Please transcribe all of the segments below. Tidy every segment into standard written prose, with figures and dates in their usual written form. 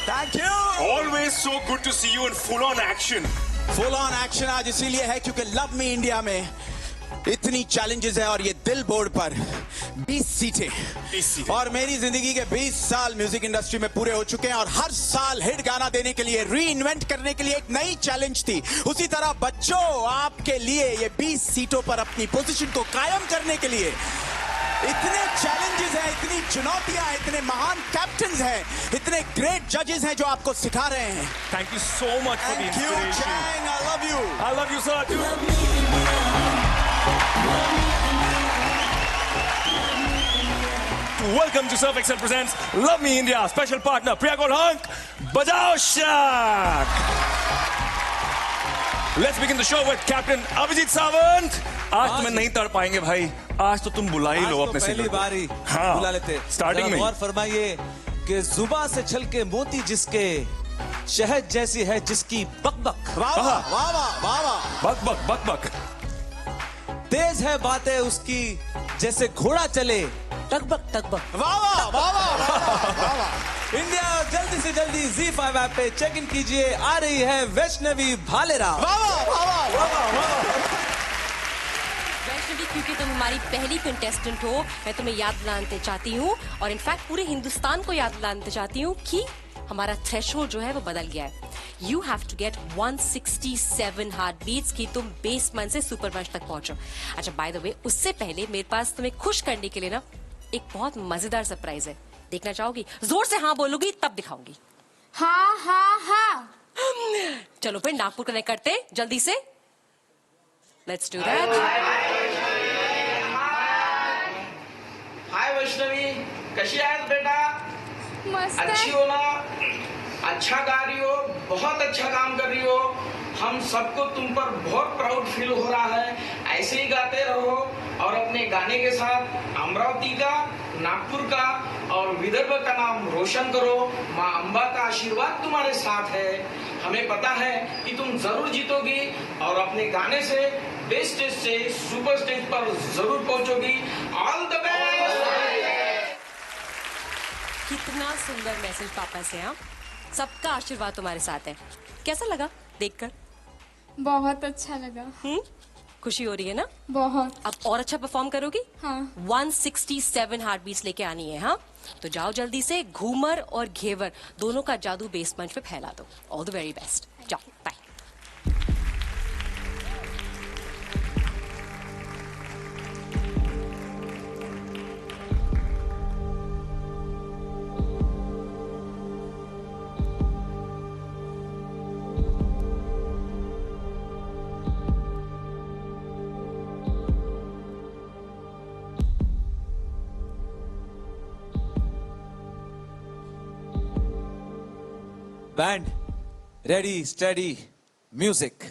Thank you. Always so good to see you in full-on action. Full on action आज इसीलिए है क्योंकि love me India में इतनी चैलेंजेस है और ये दिल बोर्ड पर 20 सीटें और मेरी जिंदगी के 20 साल म्यूजिक इंडस्ट्री में पूरे हो चुके हैं और हर साल हिट गाना देने के लिए री इन्वेंट करने के लिए एक नई चैलेंज थी। उसी तरह बच्चों आपके लिए ये 20 सीटों पर अपनी पोजीशन को कायम करने के लिए इतने चैलेंजेस हैं, इतनी चुनौतियां हैं, इतने महान कैप्टन्स हैं, इतने ग्रेट जजेस हैं जो आपको सिखा रहे हैं। Thank you so much for the inspiration. Thank you, Chang. I love you. I love you, sir. Welcome to Surf Excel presents Love Me India. Special partner Priya Golhank. Bajao Shak. Let's begin the show with Captain Abhijit Sawant. आज तुम्हें नहीं तड़ पाएंगे भाई, आज तो तुम बुला ही लो अपने पहली सिंगर को। बार ही हाँ, बुला लेते स्टार्टिंग में। और फरमाइए कि जुबान से छलके मोती जिसके, शहद जैसी है जिसकी बकबक। वाह वाह वाह वाह वाह वाह। बक बक बक बक। तेज है बातें उसकी जैसे घोड़ा चले, टकबक टकबक। वाह वाह वाह वाह वाह। इंडिया जल्दी से जल्दी ZEE5 ऐप पे चेक इन कीजिए, आ रही है वैष्णवी भालेरा। वाह वाह वाह वाह वाह। वैष्णवी, क्योंकि तुम हमारी पहली कंटेस्टेंट हो, मैं तुम्हें याद दिलाना चाहती हूँ और इनफैक्ट पूरे हिंदुस्तान को याद दिलाना चाहती हूँ कि हमारा थ्रेशोल्ड जो है वो बदल गया है। You have to get 167 heart beats की तुम बेसमेंट से सुपर पंच तक पहुंचो। अच्छा, बाय द वे, उससे पहले मेरे पास तुम्हें खुश करने के लिए ना एक बहुत मजेदार सरप्राइज है। देखना चाहोगी? जोर से हाँ बोलोगी तब दिखाऊंगी। हाँ हाँ हाँ। चलो फिर नागपुर कनेक्ट करते जल्दी से। Let's do that. Hi Vaishnavi, कशी आहेस बेटा? मस्त अच्छी है। हो ना? अच्छा गा रही हो, बहुत अच्छा काम कर रही हो। हम सबको तुम पर बहुत प्राउड फील हो रहा है। ऐसे ही गाते रहो और अपने गाने के साथ अमरावती का, नागपुर का और विदर्भ का नाम रोशन करो। माँ अम्बा का आशीर्वाद तुम्हारे साथ है। हमें पता है कि तुम जरूर जीतोगी और अपने गाने से बेस्ट स्टेज से सुपर स्टेज पर जरूर पहुंचोगी। All the best. कितना सुंदर मैसेज पापा से। हाँ, सबका आशीर्वाद तुम्हारे साथ है। कैसा लगा देखकर? बहुत अच्छा लगा। खुशी हो रही है ना? बहुत। अब और अच्छा परफॉर्म करोगी? हाँ। 167 हार्ट बीट्स लेके आनी है। हाँ, तो जाओ जल्दी से, घूमर और घेवर दोनों का जादू बेस मंच पे फैला दो। All the very best. जाओ, bye. Band ready, steady, music.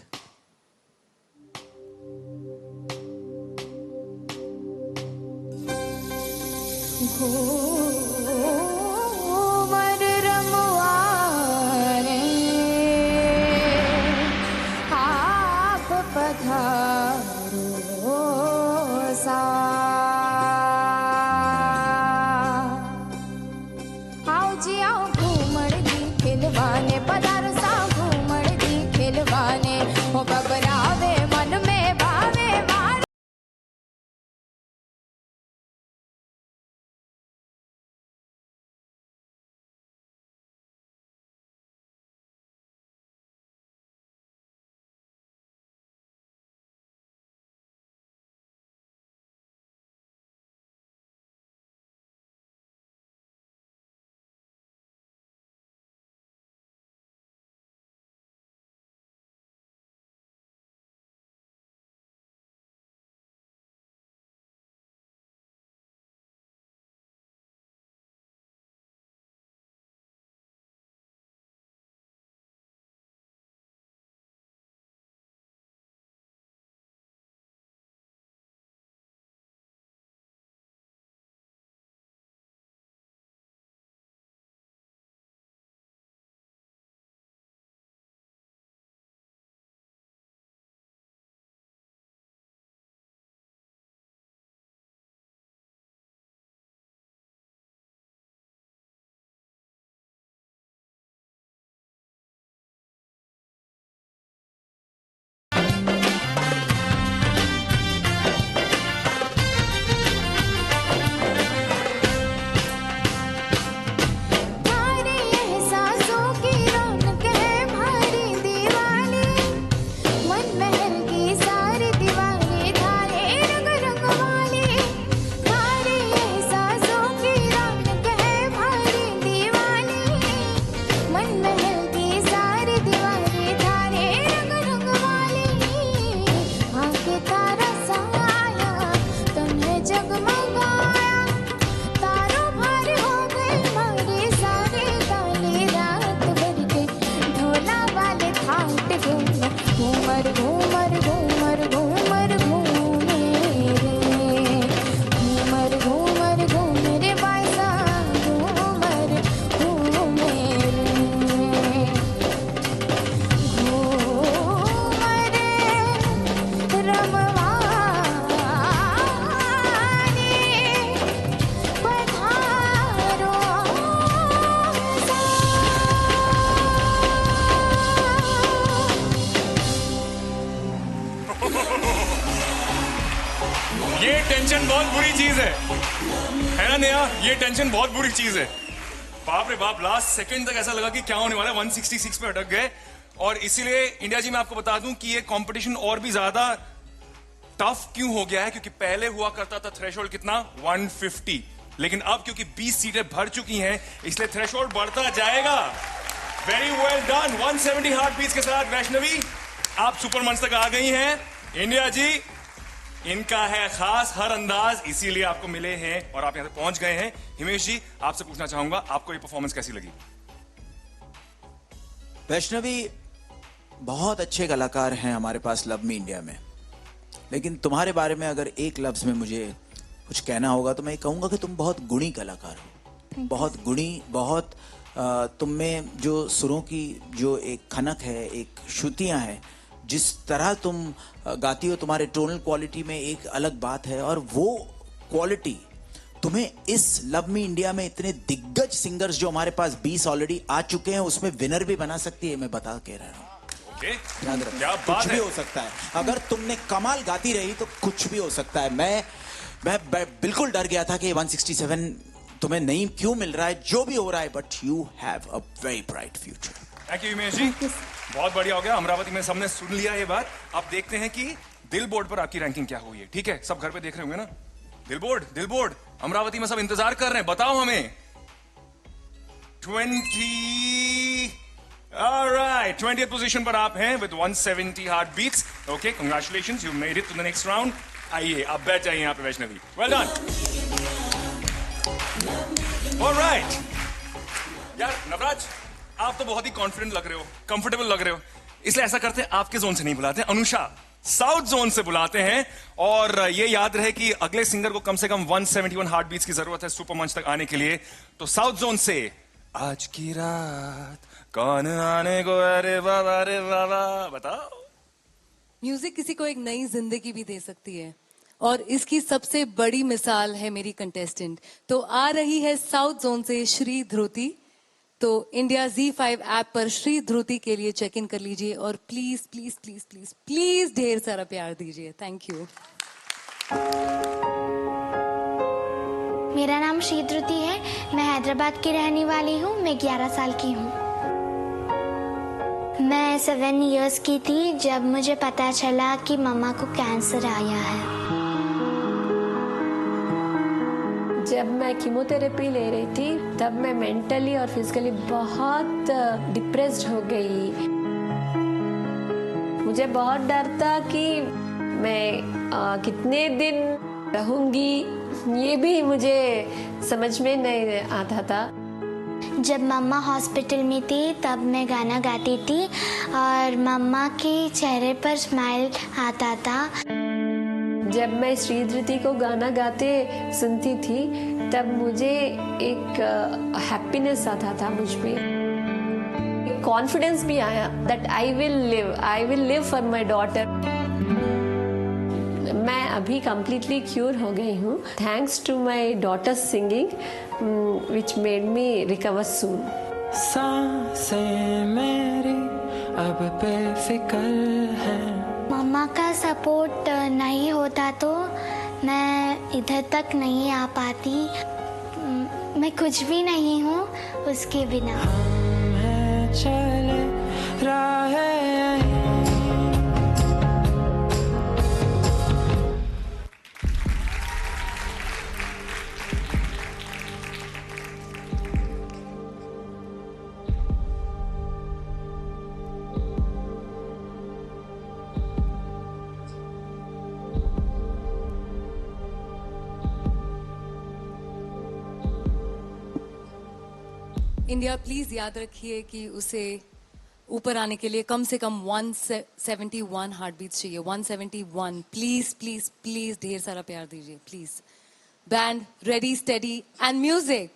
Ghoomar रमवारे आप पधारो सा। आओ जी आओ घूमर दी खिलवाने, पधारो सा घूमर दी खिलवाने। ओ बबरावे मन में भावे बुरी चीज है ना नेहा? ये टेंशन बहुत बुरी चीज है। बाप रे बाप, लास्ट सेकंड तक ऐसा लगा कि क्या होने वाला है, 166 पे अटक गए। और इसीलिए इंडिया जी, मैं आपको बता दूं कि ये कंपटीशन और भी ज्यादा टफ क्यों हो गया है, क्योंकि पहले हुआ करता था थ्रेशोल्ड कितना, 150, लेकिन अब क्योंकि 20 सीटें भर चुकी हैं, इसलिए थ्रेशोल्ड बढ़ता जाएगा। Very well done. 170 heart beats के साथ वैष्णवी आप सुपर मंच तक आ गई हैं। इंडिया जी, इनका है खास हर अंदाज, इसीलिए आपको मिले हैं और आप यहां तक पहुंच गए हैं। हिमेश जी, आपसे पूछना चाहूंगा, आपको ये परफॉर्मेंस कैसी लगी? वैष्णवी, बहुत अच्छे कलाकार हैं हमारे पास लव मी इंडिया में, लेकिन तुम्हारे बारे में अगर एक लफ्ज में मुझे कुछ कहना होगा तो मैं कहूंगा कि तुम बहुत गुणी कलाकार हो। बहुत गुणी, बहुत तुम में जो सुरों की जो एक खनक है, एक श्रुतियां हैं, जिस तरह तुम गाती हो, तुम्हारे टोनल क्वालिटी में एक अलग बात है। और वो क्वालिटी तुम्हें इस लव मी इंडिया में इतने दिग्गज सिंगर्स जो हमारे पास 20 ऑलरेडी आ चुके हैं उसमें विनर भी बना सकती है। मैं बता के रह रहा हूँ, क्या बात कुछ है। भी हो सकता है। अगर तुमने कमाल गाती रही तो कुछ भी हो सकता है। मैं बिल्कुल डर गया था कि 167 तुम्हें नहीं क्यों मिल रहा है, जो भी हो रहा है, but you have a very bright future. Thank you Himesh ji, बहुत बढ़िया हो गया। अमरावती में सबने सुन लिया ये बात। अब देखते हैं कि दिल बोर्ड पर आपकी रैंकिंग क्या हुई है। ठीक है, सब घर पे देख रहे होंगे ना? दिल बोर्ड अमरावती में सब इंतजार कर रहे हैं, बताओ हमें। 20th पोजीशन पर आप हैं with 170 heart beats. Okay, congratulations, you made it to the next round. आइए, अब बैठ जाइए यहाँ पे वैष्णवी। Well done. ऑलराइट यार, नवराज आप तो बहुत ही कॉन्फिडेंट लग रहे हो, कंफर्टेबल लग रहे हो, इसलिए ऐसा करते हैं, आपके जोन से नहीं बुलाते, अनुषा साउथ जोन से बुलाते हैं। और ये याद रहे कि अगले सिंगर को कम से कम 171 हार्ट बीट्स की जरूरत है सुपर मंच तक आने के लिए। तो साउथ जोन से आज की रात कौन आने को, अरे बाबा बताओ। म्यूजिक किसी को एक नई जिंदगी भी दे सकती है, और इसकी सबसे बड़ी मिसाल है मेरी कंटेस्टेंट। तो आ रही है साउथ जोन से श्री ध्रुति। तो इंडिया Z5 ऐप पर श्री ध्रुति के लिए चेक इन कर लीजिए और please please please please please ढेर सारा प्यार दीजिए। Thank you. मेरा नाम श्री ध्रुति है, मैं हैदराबाद की रहने वाली हूँ, मैं 11 साल की हूँ। मैं 7 इयर्स की थी जब मुझे पता चला कि मम्मा को कैंसर आया है। जब मैं कीमोथेरेपी ले रही थी तब मैं मेंटली और फिजिकली बहुत डिप्रेस्ड हो गई। मुझे बहुत डर था कि मैं कितने दिन रहूंगी, ये भी मुझे समझ में नहीं आता था। जब मम्मा हॉस्पिटल में थी तब मैं गाना गाती थी और मम्मा के चेहरे पर स्माइल आता था। जब मैं श्री ध्रुति को गाना गाते सुनती थी तब मुझे एक हैप्पीनेस आता था मुझ में, कॉन्फिडेंस भी आया that I will live for my daughter. मैं अभी कंप्लीटली क्योर हो गई हूँ thanks to my daughter singing which made me recover soon. सांसें मेरी अब बेफिक्र है। मम्मा का सपोर्ट नहीं होता तो मैं इधर तक नहीं आ पाती। मैं कुछ भी नहीं हूँ उसके बिना। हम चले राहें इंडिया, प्लीज याद रखिए कि उसे ऊपर आने के लिए कम से कम 171 हार्ट बीट्स चाहिए। 171। प्लीज प्लीज प्लीज ढेर सारा प्यार दीजिए please. Band ready, steady and music.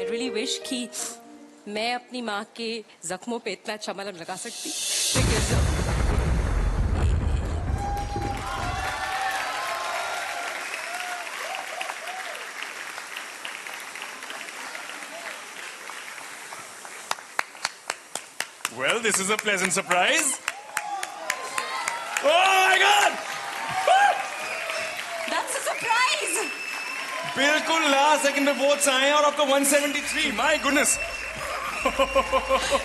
Really wish कि मैं अपनी माँ के जख्मों पे इतना अच्छा मलहम लगा सकती. Because Well, this is a pleasant surprise. Oh my God! that's a surprise. बिल्कुल लास्ट सेकंड में वोट्स आए हैं और आपका 173. My goodness.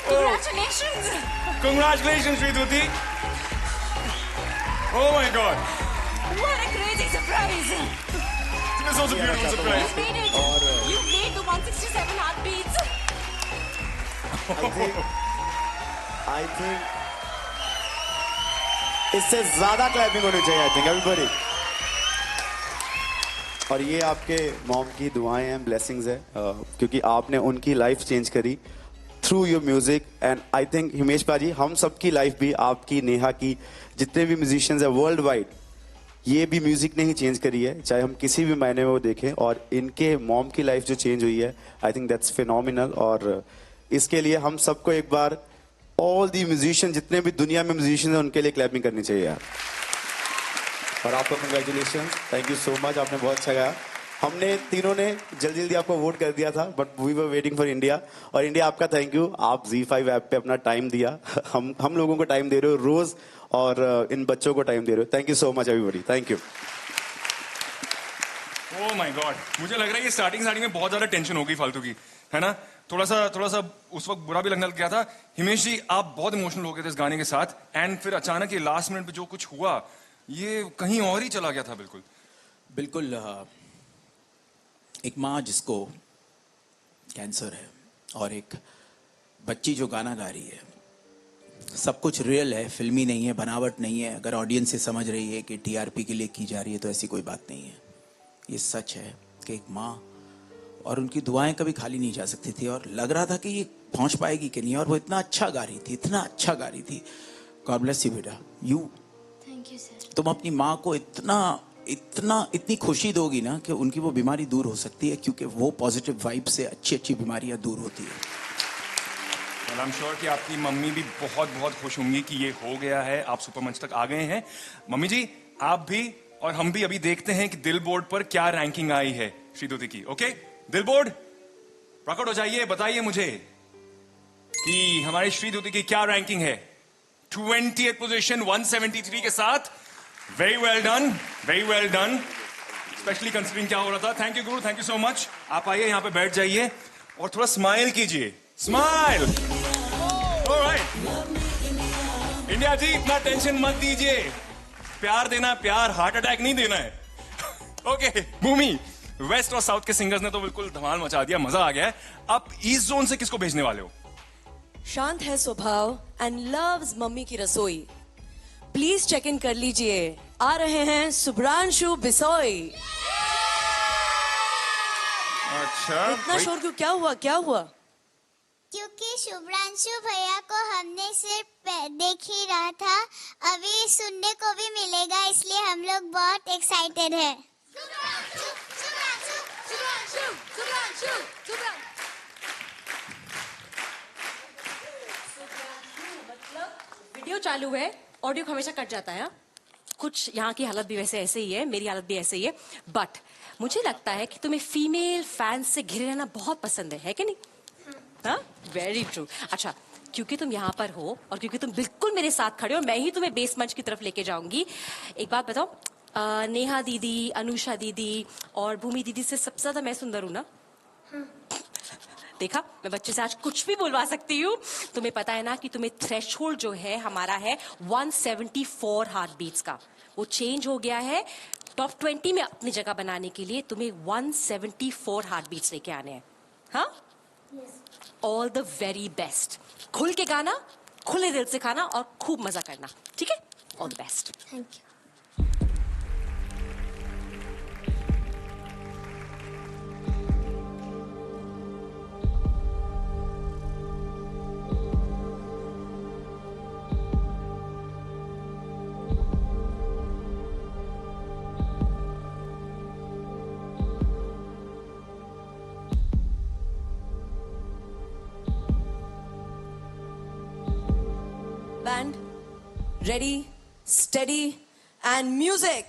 Congratulations. Congratulations, Sridhuti. Oh my God. What a crazy surprise. It was also a beautiful surprise. You made it. You made the 167 heartbeats. I think इससे ज्यादा clapping होनी चाहिए. I think everybody. और ये आपके mom की दुआएं हैं, ब्लेसिंग्स है, क्योंकि आपने उनकी लाइफ चेंज करी through your music. And I think Himesh पाजी, हम सबकी लाइफ भी, आपकी, नेहा की, जितने भी म्यूजिशियंस हैं वर्ल्ड वाइड, ये भी म्यूजिक ने ही चेंज करी है, चाहे हम किसी भी मायने में वो देखें. और इनके मॉम की लाइफ जो चेंज हुई है, आई थिंक दैट्स फिनोमिनल. और इसके लिए हम सबको एक बार ऑल दी म्यूजिशियन, जितने भी दुनिया में म्यूजिशियन हैं, उनके लिए क्लैपिंग करनी चाहिए यार. और आपको congratulation. Thank you so much. आपने बहुत अच्छा गाया. हमने तीनों ने जल्दी जल्दी आपको वोट कर दिया था, but we were waiting for India. और इंडिया आपका थैंक यू. आप ZEE5 ऐप पे अपना टाइम दिया. हम लोगों को टाइम दे रहे हो रोज, और इन बच्चों को टाइम दे रहे हो. Thank you so much everybody. Thank you. Oh my God. मुझे लग रहा है ये स्टार्टिंग में बहुत ज्यादा टेंशन हो गई फालतू की, है ना? थोड़ा सा उस वक्त बुरा भी लगने लग गया था. हिमेश जी, आप बहुत इमोशनल हो गए थे इस गाने के साथ, एंड फिर अचानक ये लास्ट मिनट पे जो कुछ हुआ, ये कहीं और ही चला गया था. बिल्कुल. एक माँ जिसको कैंसर है और एक बच्ची जो गाना गा रही है, सब कुछ रियल है, फिल्मी नहीं है, बनावट नहीं है. अगर ऑडियंस से समझ रही है कि TRP के लिए की जा रही है, तो ऐसी कोई बात नहीं है. ये सच है कि एक माँ और उनकी दुआएं कभी खाली नहीं जा सकती थी, और लग रहा था कि ये पहुंच पाएगी कि नहीं. और वो इतना अच्छा गा रही थी, इतना अच्छा गा रही थी. गॉड ब्लेस यू बेटा. Thank you sir. तुम अपनी माँ को इतनी खुशी दोगी ना कि उनकी वो बीमारी दूर हो सकती है, क्योंकि वो पॉजिटिव वाइब से अच्छी बीमारियां दूर होती है. आई एम श्योर कि आपकी मम्मी भी बहुत बहुत खुश होंगी कि ये हो गया है, आप सुपर मंच तक आ गए हैं. मम्मी जी, आप भी और हम भी अभी देखते हैं कि दिल बोर्ड पर क्या रैंकिंग आई है श्रीदुति की. ओके, दिल बोर्ड प्रकट हो जाइए, बताइए मुझे कि हमारी श्रीदुति की क्या रैंकिंग है. 20th पोजीशन 173 के साथ. Very well done, very well done, specially considering क्या हो रहा था. Thank you Guru, thank you so much. आप आइए, यहाँ पे बैठ जाइए और थोड़ा स्माइल कीजिए. स्माइल. ऑलराइट इंडिया जी, इतना टेंशन मत दीजिए. प्यार देना, प्यार, हार्ट अटैक नहीं देना है. ओके भूमि, वेस्ट और साउथ के सिंगर्स ने तो बिल्कुल धमाल मचा दिया, मजा आ गया है. अब ईस्ट जोन से किसको भेजने वाले हो? शांत है स्वभाव एंड लव्स मम्मी की रसोई. प्लीज चेक इन कर लीजिए. आ रहे हैं शुभ्रांशु बिसोई. अच्छा, इतना शोर क्यों? क्या हुआ? क्योंकि शुभ्रांशु भैया को हमने सिर्फ देख ही रहा था, अभी सुनने को भी मिलेगा, इसलिए हम लोग बहुत एक्साइटेड हैं. वीडियो चालू है, ऑडियो हमेशा कट जाता है. हाँ? कुछ यहाँ की हालत भी वैसे ऐसे ही है, मेरी हालत भी ऐसे ही है. बट मुझे लगता है कि तुम्हें फीमेल फैंस से घिरे रहना बहुत पसंद है कि नहीं? हाँ, वेरी ट्रू. अच्छा, क्योंकि तुम यहाँ पर हो और क्योंकि तुम बिल्कुल मेरे साथ खड़े हो, मैं ही तुम्हें बेस मंच की तरफ लेके जाऊंगी. एक बात बताओ, नेहा दीदी, अनुषा दीदी और भूमि दीदी से सबसे ज्यादा मैं सुंदर हूँ ना? देखा, मैं बच्चे से आज कुछ भी बुलवा सकती हूँ. तुम्हें पता है ना कि तुम्हें थ्रेशोल्ड जो है हमारा है 174 हार्ट बीट्स का. वो चेंज हो गया है. टॉप 20 में अपनी जगह बनाने के लिए तुम्हें 174 हार्ट बीट्स लेके आने हैं. हाँ, ऑल द वेरी बेस्ट. खुल के गाना, खुले दिल से खाना और खूब मजा करना. ठीक है, all the best. Thank you. Ready, steady and music.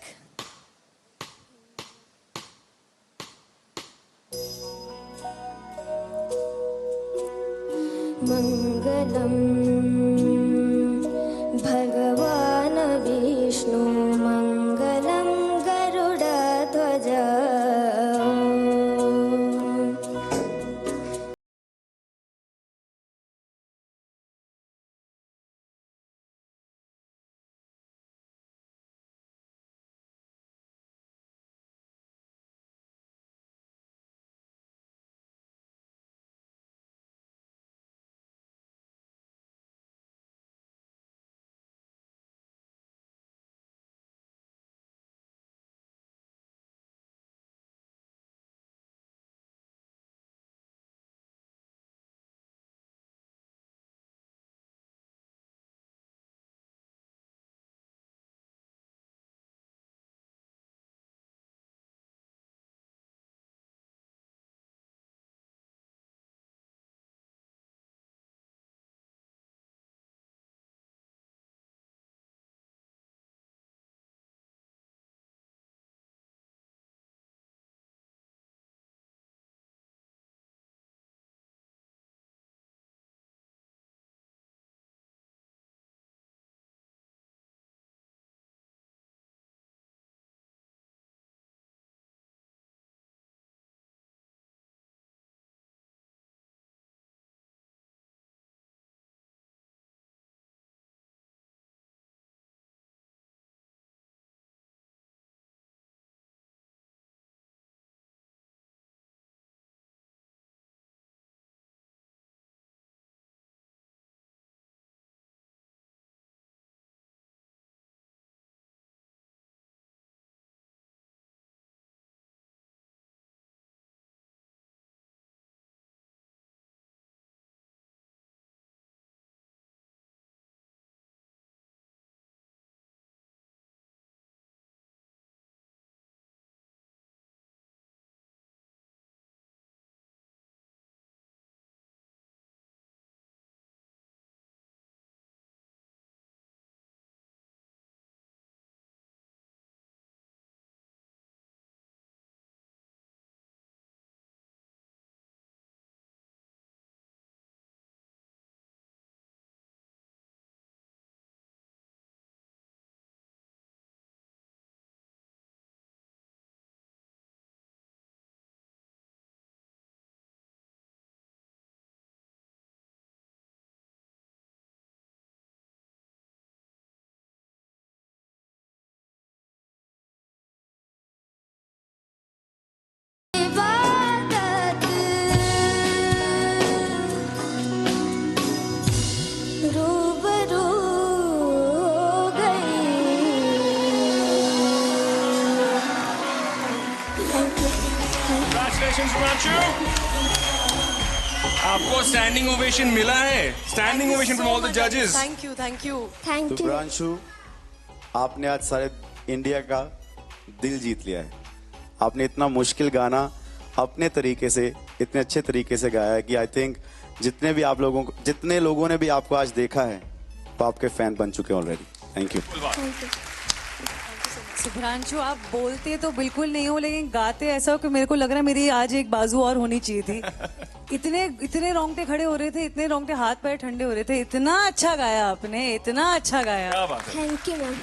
मंगलम भगवान विष्णु मंगलम गरुड़ध्वज। आपको स्टैंडिंग ओवेशन मिला है। Standing ovation from all the जजेस। Thank you, thank you, thank you. Shubhranshu, आपने आज सारे इंडिया का दिल जीत लिया है। आपने इतना मुश्किल गाना अपने तरीके से इतने अच्छे तरीके से गाया है कि आई थिंक जितने लोगों ने भी आपको आज देखा है तो आपके फैन बन चुके हैं ऑलरेडी। Thank you. शुभ्रांशु, आप बोलते तो बिल्कुल नहीं हो, लेकिन गाते ऐसा हो कि मेरे को लग रहा है मेरी आज एक बाजू और होनी चाहिए थी। इतने रोंगटे खड़े हो रहे थे, इतने रोंगटे हाथ पैर ठंडे हो रहे थे। इतना अच्छा गाया आपने, इतना अच्छा गाया। Thank you ma'am.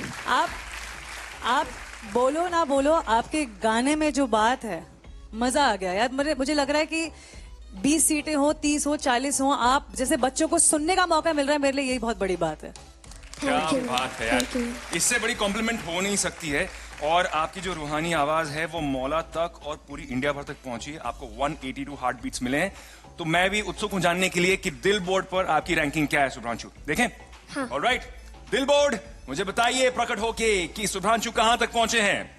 आप बोलो ना बोलो, आपके गाने में जो बात है, मजा आ गया यार। मुझे लग रहा है कि 20 सीटें हो, 30 हो, 40 हो, आप जैसे बच्चों को सुनने का मौका मिल रहा है, मेरे लिए यही बहुत बड़ी बात है। क्या बात है यार, इससे बड़ी कॉम्प्लीमेंट हो नहीं सकती है। और आपकी जो रूहानी आवाज है वो मौला तक और पूरी इंडिया भर तक पहुंची है। आपको 182 हार्ट बीट्स मिले हैं। तो मैं भी उत्सुक हूं जानने के लिए कि दिल बोर्ड पर आपकी रैंकिंग क्या है शुभ्रांशु। देखें। हाँ। ऑलराइट, दिल बोर्ड मुझे बताइए प्रकट होके कि शुभ्रांशु कहां तक पहुंचे हैं।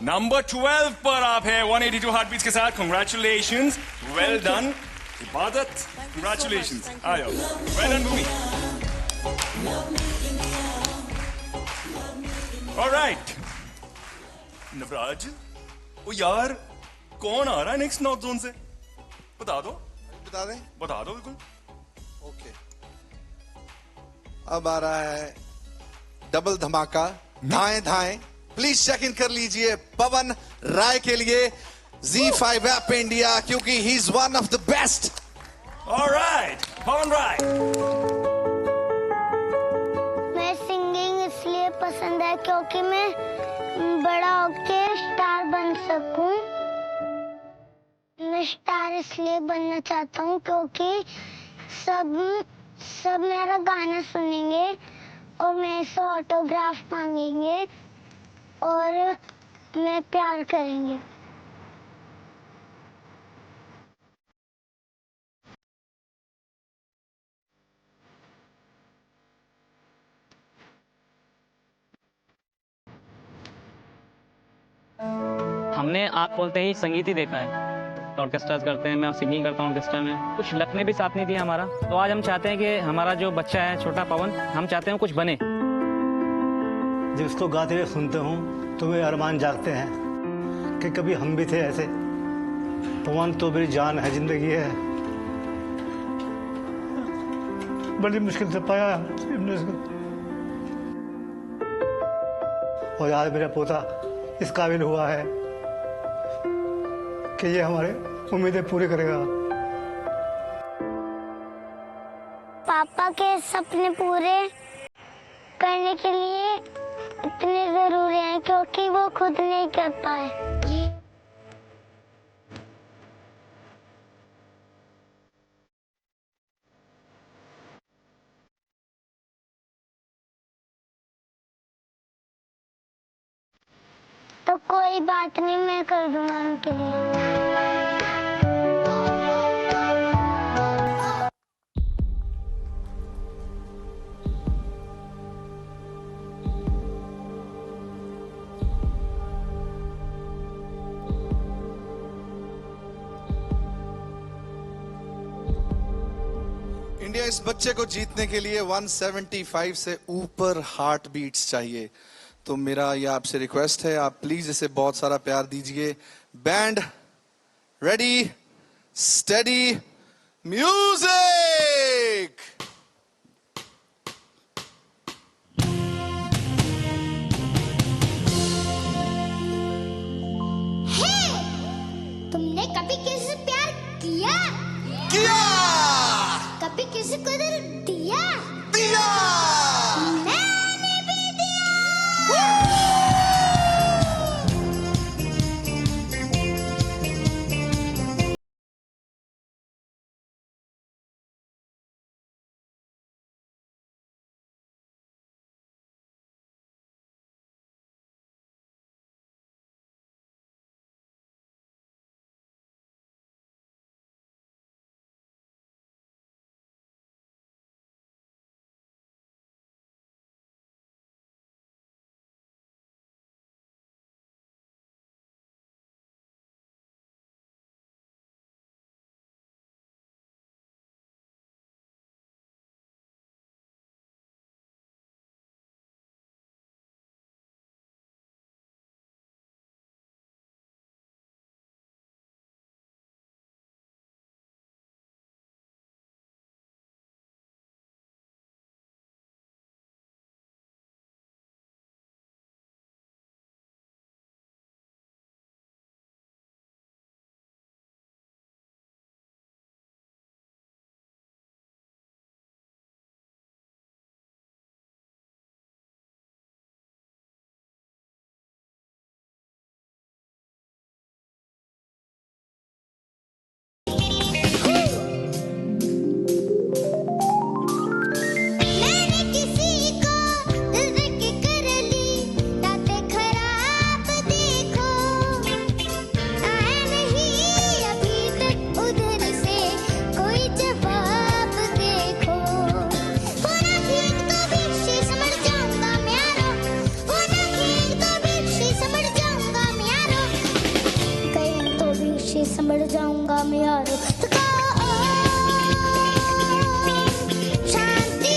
नंबर 12 पर आप हैं 182 हार्ट बीट्स के साथ। Congratulations, well done. इबादत, कांग्रेचुलेशंस। आ जाओ, वेल डन भूमि। ऑलराइट नवराज, ओ यार कौन आ रहा है नेक्स्ट नॉर्थ जोन से? बता दो। बता दें? बता दो बिल्कुल। ओके। अब आ रहा है डबल धमाका, धाएं धाएं। प्लीज चेक इन कर लीजिए पवन राय के लिए Z5 ऐप इंडिया, क्योंकि he is one of the best. Alright, Pawan Rai. मैं सिंगिंग इसलिए पसंद है क्योंकि मैं बड़ा होके स्टार बन सकूं। मैं स्टार इसलिए बनना चाहता हूं क्योंकि सब मेरा गाना सुनेंगे और मेरे से ऑटोग्राफ मांगेंगे और मैं प्यार करेंगे। हमने आप बोलते ही संगीत ही देखा है, ऑर्केस्ट्राज करते हैं, मैं सिंगिंग करता हूँ ऑर्केस्ट्रा में। कुछ लक ने भी साथ नहीं दिया हमारा, तो आज हम चाहते हैं कि हमारा जो बच्चा है छोटा पवन, हम चाहते हैं कुछ बने। जब उसको गाते हुए सुनते हूँ तो मेरे अरमान जागते हैं कि कभी हम भी थे ऐसे। पवन तो मेरी जान है, जिंदगी है। बड़ी मुश्किल से पाया हमने इसको, और आज मेरा पोता इस काबिल हुआ है कि ये हमारे उम्मीदें पूरी करेगा। पापा के सपने पूरे करने के लिए इतने जरूरी हैं क्योंकि वो खुद नहीं कर पाए। तो कोई बात नहीं, मैं कर दूंगा उनके लिए। इंडिया इस बच्चे को जीतने के लिए 175 से ऊपर हार्ट बीट्स चाहिए। तो मेरा ये आपसे रिक्वेस्ट है, आप प्लीज इसे बहुत सारा प्यार दीजिए। Band ready, steady, music. तुमने कभी किसी से प्यार किया? कभी किसी को दिल दिया? मैंने भी दिया। संभल जाऊंगा मैं यारो। शांति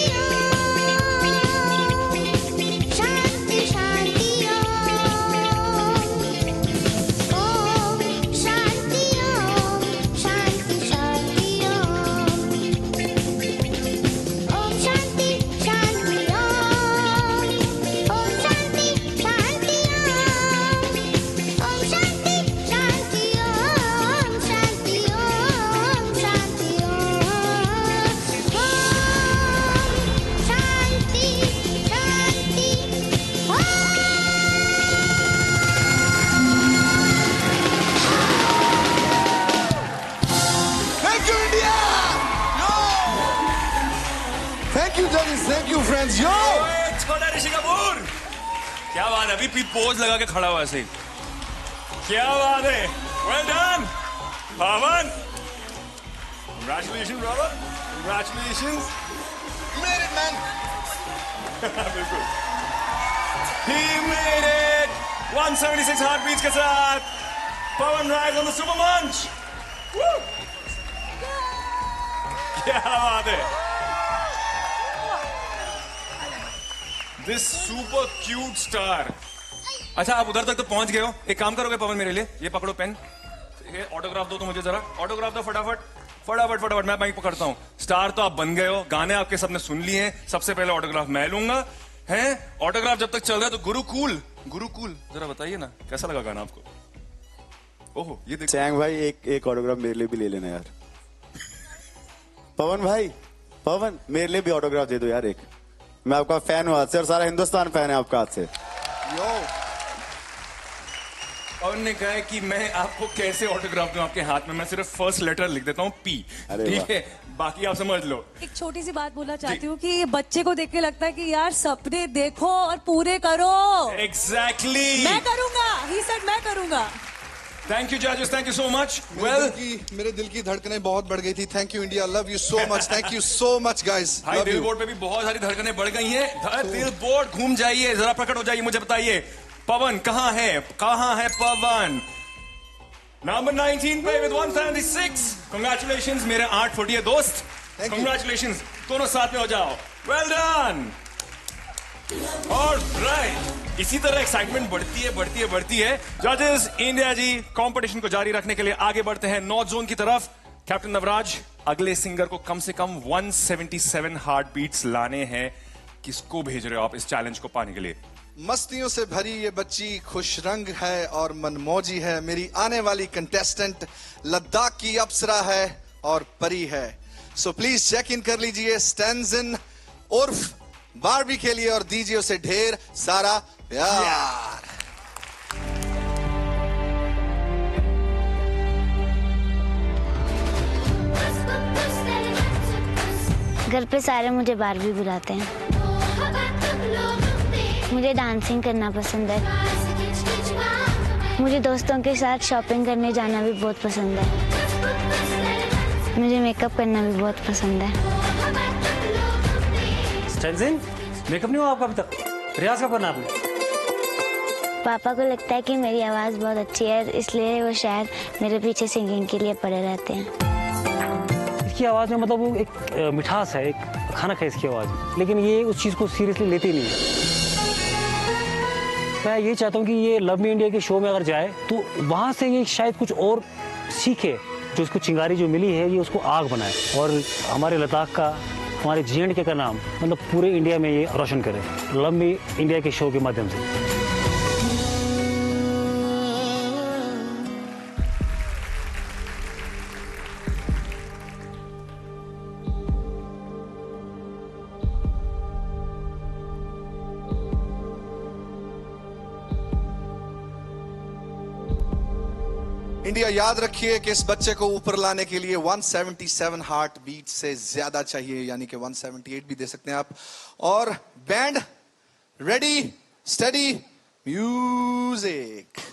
you judges, thank you friends. Yo! छोटा ऋषि कपूर, क्या बात है, अभी पोज लगा के खड़ा हुआ ऐसे, क्या बात है, well done, Pawan, congratulations brother, congratulations, Made it, man. बिल्कुल, he made it, 176 heartbeats के साथ, पवन rise on the super munch, Woo! क्या बात है, this super cute star. अच्छा आप उधर तक तो पहुंच गए हो, एक काम करोगे पवन मेरे लिए, ये पकड़ो पेन, ये ऑटोग्राफ दो तो मुझे जरा, ऑटोग्राफ दो फटाफट फटाफट फटाफट, मैं माइक पकड़ता हूँ। स्टार तो आप बन गए हो, गाने आपके सबने सुन लिए हैं, सबसे पहले ऑटोग्राफ मैं लूंगा, हैं? ऑटोग्राफ जब तक चल रहा है तो गुरुकुल जरा बताइए ना कैसा लगा गाना आपको? ओहो ये देखो चैंग भाई, एक ऑटोग्राफ मेरे लिए भी ले लेना यार। पवन मेरे लिए भी ऑटोग्राफ दे दो यार एक, मैं आपका फैन हूँ आज से और सारा हिंदुस्तान फैन है आपका आज से। पवन ने कहा है कि मैं आपको कैसे ऑटोग्राफ दूं आपके हाथ में, मैं सिर्फ फर्स्ट लेटर लिख देता हूँ पी, ठीक है, बाकी आप समझ लो। एक छोटी सी बात बोलना चाहती हूँ कि बच्चे को देख के लगता है कि यार सपने देखो और पूरे करो। Exactly. मैं करूंगा, he said मैं करूंगा। Thank you judges, thank you so much. Well, मेरे दिल की धड़कनें बहुत बढ़ गई थी। Thank you India, love you so much. Thank you so much guys. भाई दिल बोर्ड पे भी बहुत सारी धड़कनें बढ़ गई हैं। दिल बोर्ड घूम जाइए, जरा प्रकट हो जाइए, मुझे बताइए पवन कहाँ है पवन? नंबर 19 पे with 176. Congratulations मेरे 8 फुटिए दोस्त। Congratulations, दोनों साथ में हो जाओ। Well done. Alright, इसी तरह एक्साइटमेंट बढ़ती है। जजेस, इंडिया जी कंपटीशन को जारी रखने के लिए आगे बढ़ते हैं नॉर्थ जोन की तरफ। कैप्टन नवराज, अगले सिंगर को कम से कम 177 हार्ट बीट्स लाने हैं। किसको भेज रहे हो आप इस चैलेंज को पाने के लिए? मस्तियों से भरी ये बच्ची खुश रंग है और मनमौजी है। मेरी आने वाली कंटेस्टेंट लद्दाख की अप्सरा है और परी है। सो प्लीज चेक इन कर लीजिए स्टेंजिन उर्फ बारबी के लिए और दीजिए उसे ढेर सारा प्यार। घर पे सारे मुझे बारबी बुलाते हैं। मुझे डांसिंग करना पसंद है। मुझे दोस्तों के साथ शॉपिंग करने जाना भी बहुत पसंद है। मुझे मेकअप करना भी बहुत पसंद है। स्टेंजिन, मेकअप नहीं हुआ आपका अभी तक? रियाज कब करना आपने? पापा को लगता है कि मेरी आवाज़ बहुत अच्छी है, इसलिए वो शायद मेरे पीछे सिंगिंग के लिए पड़े रहते हैं। इसकी आवाज़ में मतलब वो एक मिठास है, एक खनक है इसकी आवाज़ में, लेकिन ये उस चीज़ को सीरियसली लेती नहीं है। मैं ये चाहता हूँ कि ये लव मी इंडिया के शो में अगर जाए तो वहाँ से ये शायद कुछ और सीखे, जो उसको चिंगारी जो मिली है ये उसको आग बनाए और हमारे लद्दाख का, हमारे J&K का नाम मतलब पूरे इंडिया में ये रोशन करे लव मी इंडिया के शो के माध्यम से। इंडिया याद रखिए कि इस बच्चे को ऊपर लाने के लिए 177 हार्ट बीट से ज्यादा चाहिए, यानी कि 178 भी दे सकते हैं आप। और बैंड रेडी, स्टडी, म्यूजिक।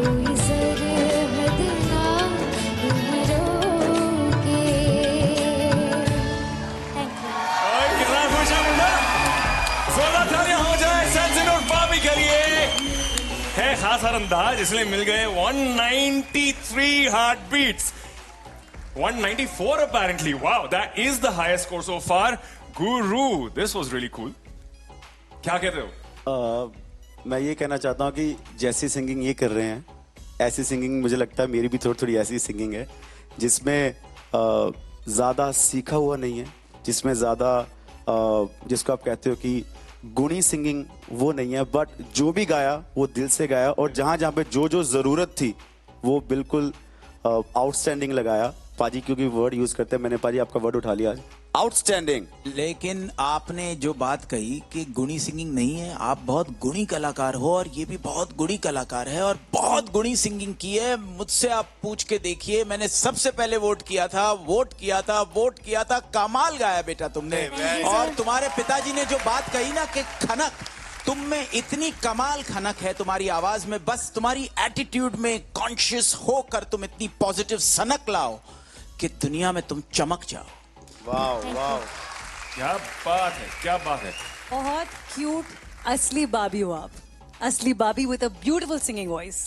कोई सरहद ना रोके। कितना खुश है मुंडा, जोरदार तालियां हो जाए सैमसन और बॉबी के लिए। है खास अंदाज, इसलिए मिल गए 193 heart beats, 194 apparently. Wow, that is the highest score so far. Guru, this was really cool. क्या कहते हो? मैं ये कहना चाहता हूँ कि जैसी सिंगिंग ये कर रहे हैं, ऐसी सिंगिंग मुझे लगता है मेरी भी थोड़ी थोड़ी ऐसी सिंगिंग है, जिसमें ज़्यादा सीखा हुआ नहीं है, जिसमें ज़्यादा जिसको आप कहते हो कि गुणी सिंगिंग वो नहीं है, बट जो भी गाया वो दिल से गाया, और जहाँ जहाँ पे जो जो ज़रूरत थी वो बिल्कुल आउटस्टैंडिंग लगाया। पाजी क्योंकि वर्ड यूज करते हैं, मैंने पाजी आपका वर्ड उठा लिया आज, आउटस्टैंडिंग। लेकिन आपने जो बात कही कि गुणी सिंगिंग नहीं है, आप बहुत गुणी कलाकार हो और ये भी बहुत गुणी कलाकार है और बहुत गुणी सिंगिंग की है। मुझसे आप पूछ के देखिए, मैंने सबसे पहले वोट किया था, कमाल गाया बेटा तुमने। और तुम्हारे पिताजी ने जो बात कही ना कि खनक, तुम में इतनी कमाल खनक है तुम्हारी आवाज में, बस तुम्हारी एटीट्यूड में कॉन्शियस होकर तुम इतनी पॉजिटिव सनक लाओ कि दुनिया में तुम चमक जाओ। वाह वाह, क्या बात है, क्या बात है। बहुत क्यूट असली बाबी हो आप, असली बाबी with a beautiful singing voice.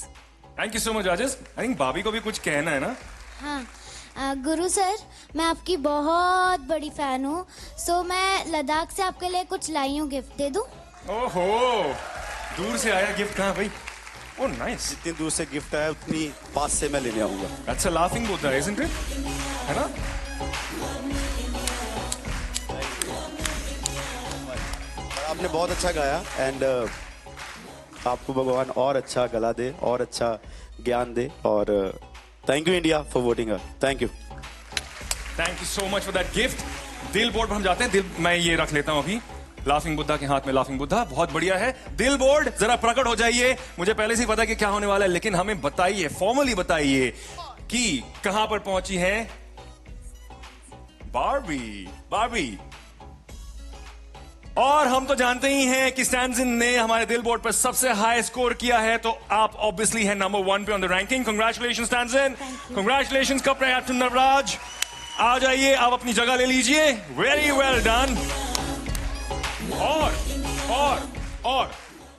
Thank you so much Rajesh. I think भाभी को भी कुछ कहना है ना? हाँ गुरु सर, मैं आपकी बहुत बड़ी फैन हूँ, सो मैं लद्दाख से आपके लिए कुछ लाई हूँ, गिफ्ट दे दूँ? ओहो, दूर से आया गिफ्ट कहाँ भाई? Oh nice. जितनी दूर से गिफ्ट आया उतनी पास से मैं लेने आऊंगा। That's a laughing Buddha, isn't it? है ना? आपने बहुत अच्छा गाया, एंड आपको भगवान और अच्छा गला दे और अच्छा ज्ञान दे, और thank you India for voting us. Thank you so much for that gift. दिल बोर्ड पर हम जाते हैं। दिल, मैं ये रख लेता हूँ अभी, लाफिंग बुद्धा के हाथ में लाफिंग बुद्धा, बहुत बढ़िया है। दिल बोर्ड जरा प्रकट हो जाइए। मुझे पहले से ही पता है कि क्या होने वाला है, लेकिन हमें बताइए, फॉर्मली बताइए कि कहां पर पहुंची है बारबी। और हम तो जानते ही हैं कि स्टैंजिन ने हमारे दिल बोर्ड पर सबसे हाई स्कोर किया है, तो आप ऑब्वियसली हैं नंबर 1 पे on the ranking. Congratulations Stanzin, congratulations cup captain Navraj. आ जाइए, आप अपनी जगह ले लीजिए। Very well done. और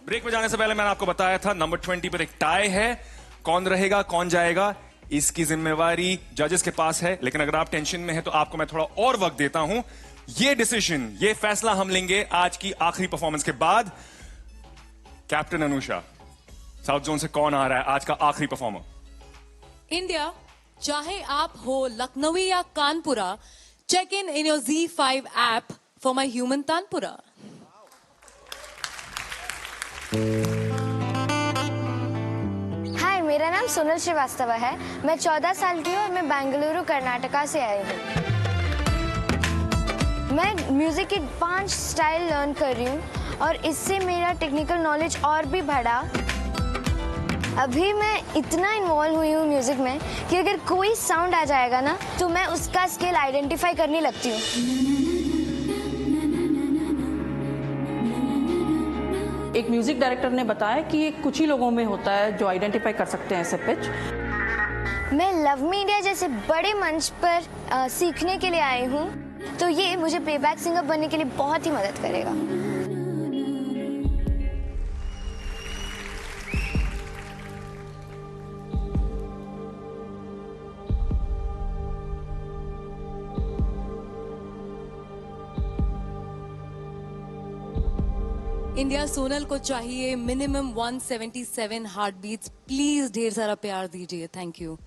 ब्रेक में जाने से पहले मैंने आपको बताया था नंबर 20 पर एक टाई है। कौन रहेगा कौन जाएगा इसकी जिम्मेवारी जजेस के पास है, लेकिन अगर आप टेंशन में हैं तो आपको मैं थोड़ा और वक्त देता हूं। ये डिसीजन, ये फैसला हम लेंगे आज की आखिरी परफॉर्मेंस के बाद। कैप्टन अनुषा, साउथ जोन से कौन आ रहा है आज का आखिरी परफॉर्मर? इंडिया, चाहे आप हो लखनवी या कानपुरा, check in your Z5 app for my human तानपुरा। हाय, मेरा नाम सोनल श्रीवास्तव है। मैं 14 साल की हूँ और मैं बेंगलुरु कर्नाटका से आई हूँ। मैं म्यूजिक के 5 स्टाइल लर्न कर रही हूँ और इससे मेरा टेक्निकल नॉलेज और भी बढ़ा। अभी मैं इतना इन्वॉल्व हुई हूँ म्यूजिक में कि अगर कोई साउंड आ जाएगा ना तो मैं उसका स्केल आइडेंटिफाई करने लगती हूँ। एक म्यूजिक डायरेक्टर ने बताया कि ये कुछ ही लोगों में होता है जो आइडेंटिफाई कर सकते हैं ऐसे पिच। मैं लव मी इंडिया जैसे बड़े मंच पर सीखने के लिए आई हूँ, तो ये मुझे प्लेबैक सिंगर बनने के लिए बहुत ही मदद करेगा। इंडिया, सोनल को चाहिए मिनिमम 177 हार्ट बीट्स। प्लीज ढेर सारा प्यार दीजिए। Thank you.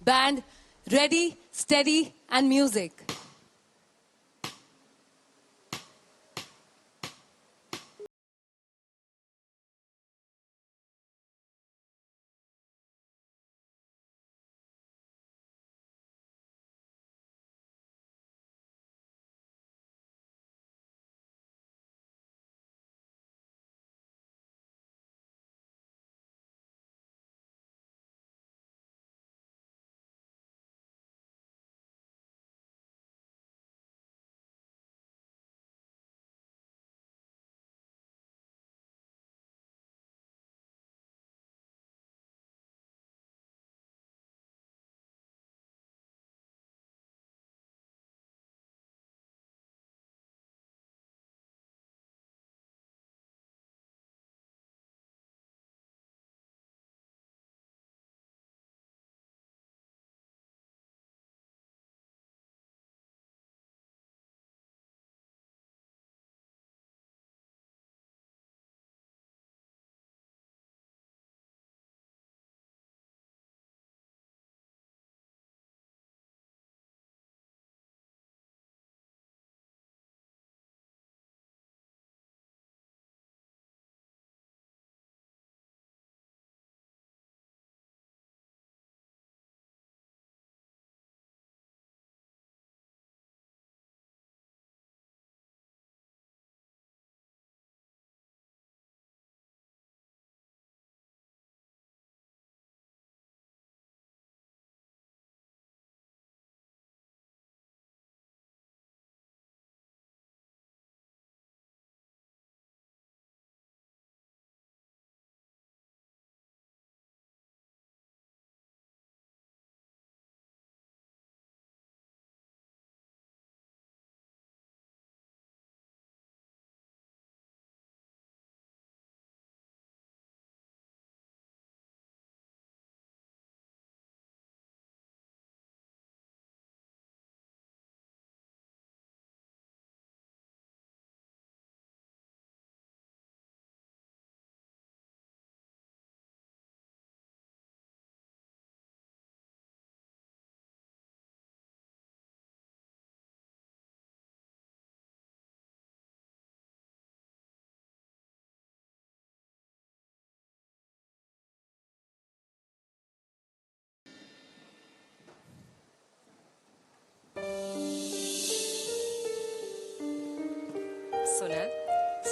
Band ready, steady and music.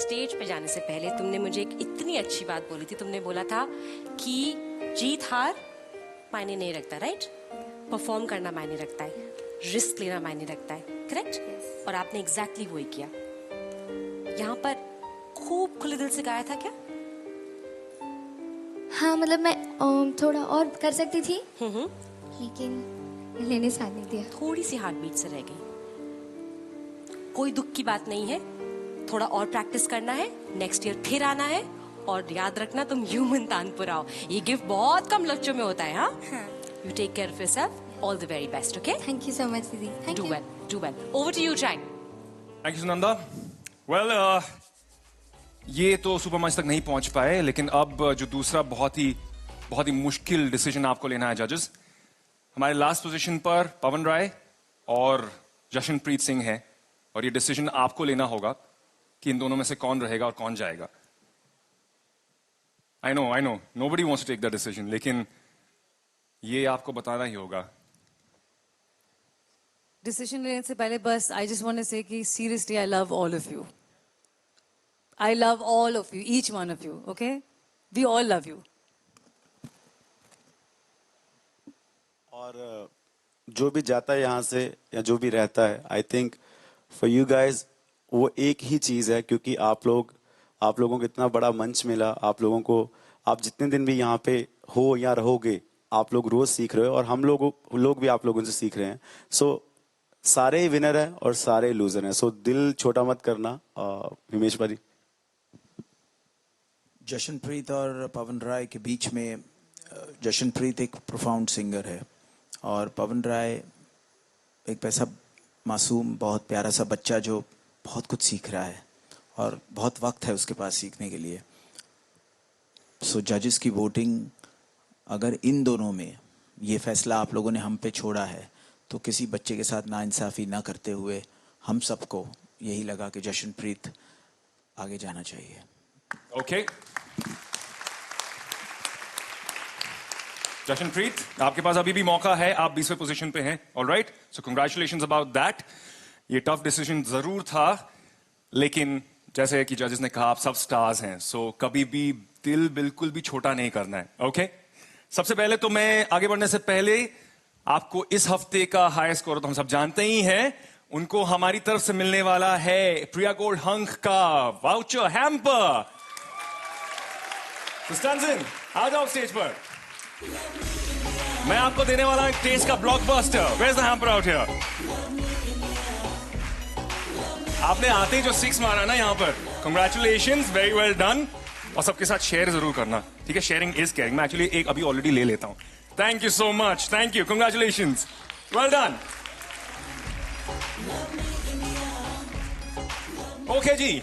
Stage पे जाने से पहले तुमने मुझे एक इतनी अच्छी बात बोली थी। तुमने बोला था कि जीत हार मायने नहीं रखता, राइट? परफॉर्म करना मायने रखता है, रिस्क लेना मायने रखता है, करेक्ट? और आपने एग्जैक्टली वही किया। यहाँ पर खूब खुले दिल से गाया था क्या? हाँ, मतलब मैं थोड़ा और कर सकती थी, लेकिन लेने साथ नहीं दिया। थोड़ी सी हार्ट बीट से रह गई। कोई दुख की बात नहीं है, थोड़ा और प्रैक्टिस करना है, नेक्स्ट ईयर फिर आना है। और याद रखना तुम ह्यूमन तानपुर आओ, ये गिफ्ट बहुत कम लच्चों में होता है। हाँ, you take care of yourself, all the very best. Okay, thank you so much दीदी। Do well, do well. Over to you Chang. Thank you Sunanda. Well, ये तो सुपर मंच तक नहीं पहुंच पाए, लेकिन अब जो दूसरा बहुत ही मुश्किल डिसीजन आपको लेना है जजेस। हमारे लास्ट पोजीशन पर पवन राय और जशनप्रीत सिंह है, और ये डिसीजन आपको लेना होगा कि इन दोनों में से कौन रहेगा और कौन जाएगा। I know nobody wants to take the decision, लेकिन ये आपको बताना ही होगा। डिसीजन लेने से पहले बस I just want to say कि seriously I love all of you. I love all of you, each one of you. Okay, we all love you. और जो भी जाता है यहाँ से या जो भी रहता है, I think for you guys वो एक ही चीज है, क्योंकि आप लोगों को इतना बड़ा मंच मिला। आप लोगों को, आप जितने दिन भी यहाँ पे हो या रहोगे, आप लोग रोज सीख रहे हो, और हम लोग भी आप लोगों से सीख रहे हैं। सो सारे ही विनर हैं और सारे लूजर हैं, सो दिल छोटा मत करना। हिमेश भाई, जशनप्रीत और पवन राय के बीच में जशनप्रीत एक प्रोफाउंड सिंगर है, और पवन राय एक ऐसा मासूम, बहुत प्यारा सा बच्चा जो बहुत कुछ सीख रहा है, और बहुत वक्त है उसके पास सीखने के लिए। सो जजेस की वोटिंग, अगर इन दोनों में ये फैसला आप लोगों ने हम पे छोड़ा है, तो किसी बच्चे के साथ नाइंसाफ़ी ना करते हुए हम सबको यही लगा कि जशनप्रीत आगे जाना चाहिए। ओके, जशनप्रीत, आपके पास अभी भी मौका है, आप 20वें पोजीशन पे हैं। Alright, so congratulations about that. ये टफ डिसीजन जरूर था, लेकिन जैसे कि जजेस ने कहा, आप सब स्टार्स हैं, सो कभी भी दिल बिल्कुल भी छोटा नहीं करना है। ओके, सबसे पहले तो मैं आगे बढ़ने से पहले आपको इस हफ्ते का हाईएस्ट स्कोर तो हम सब जानते ही हैं, उनको हमारी तरफ से मिलने वाला है प्रिया गोल्ड हंक का वाउचर हैम्पर। स्टैंसन, आ जाओ स्टेज पर। मैं आपको देने वाला हूं एक टेस्ट का blockbuster. Where is the hamper out here? आपने आते ही जो 6 मारा ना यहाँ पर, कंग्रेचुलेशंस, वेरी वेल डन। और सबके साथ शेयर जरूर करना, ठीक है? Sharing is caring. मैं एक्चुअली एक अभी ऑलरेडी ले लेता हूं। Thank you so much, thank you, congratulations, well done. Okay ji,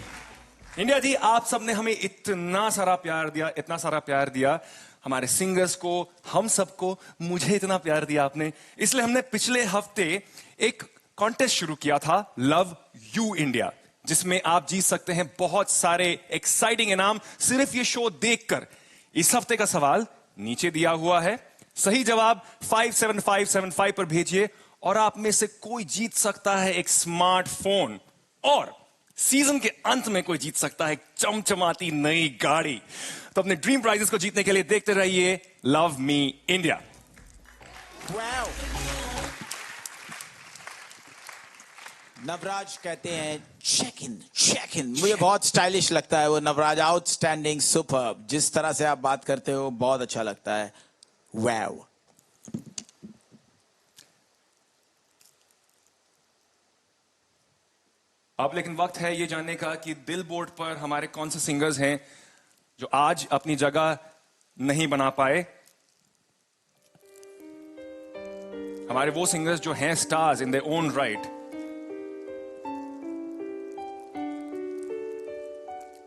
India ji, आप सबने हमें इतना सारा प्यार दिया, हमारे सिंगर्स को, हम सबको, मुझे इतना प्यार दिया आपने, इसलिए हमने पिछले हफ्ते एक कॉन्टेस्ट शुरू किया था, लव यू इंडिया, जिसमें आप जीत सकते हैं बहुत सारे एक्साइटिंग इनाम सिर्फ ये शो देखकर। इस हफ्ते का सवाल नीचे दिया हुआ है, सही जवाब 57575 पर भेजिए और आप में से कोई जीत सकता है एक स्मार्टफोन, और सीजन के अंत में कोई जीत सकता है चमचमाती नई गाड़ी। तो अपने ड्रीम प्राइजेस को जीतने के लिए देखते रहिए लव मी इंडिया। नवराज कहते हैं चेक इन। मुझे बहुत स्टाइलिश लगता है वो नवराज, आउटस्टैंडिंग, सुपर्ब। जिस तरह से आप बात करते हो बहुत अच्छा लगता है। वाव। अब लेकिन वक्त है ये जानने का कि दिल बोर्ड पर हमारे कौन से सिंगर्स हैं जो आज अपनी जगह नहीं बना पाए। हमारे वो सिंगर्स जो हैं stars in their own right.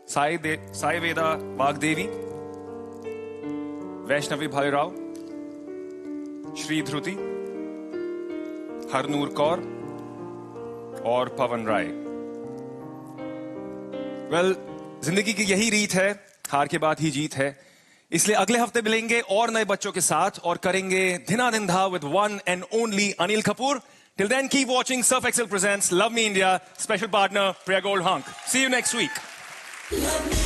Sai Veda Vagdevi, Vaishnavi Bhalerao, Shri Dhruti, Harnoor Kaur और पवन राय। वेल, जिंदगी की यही रीत है, हार के बाद ही जीत है। इसलिए अगले हफ्ते मिलेंगे और नए बच्चों के साथ और करेंगे धिनाधिन धा with one and only Anil Kapoor. Till then, keep watching Surf Excel presents Love Me India, special partner Priya Gold Hunk. See you next week. Love me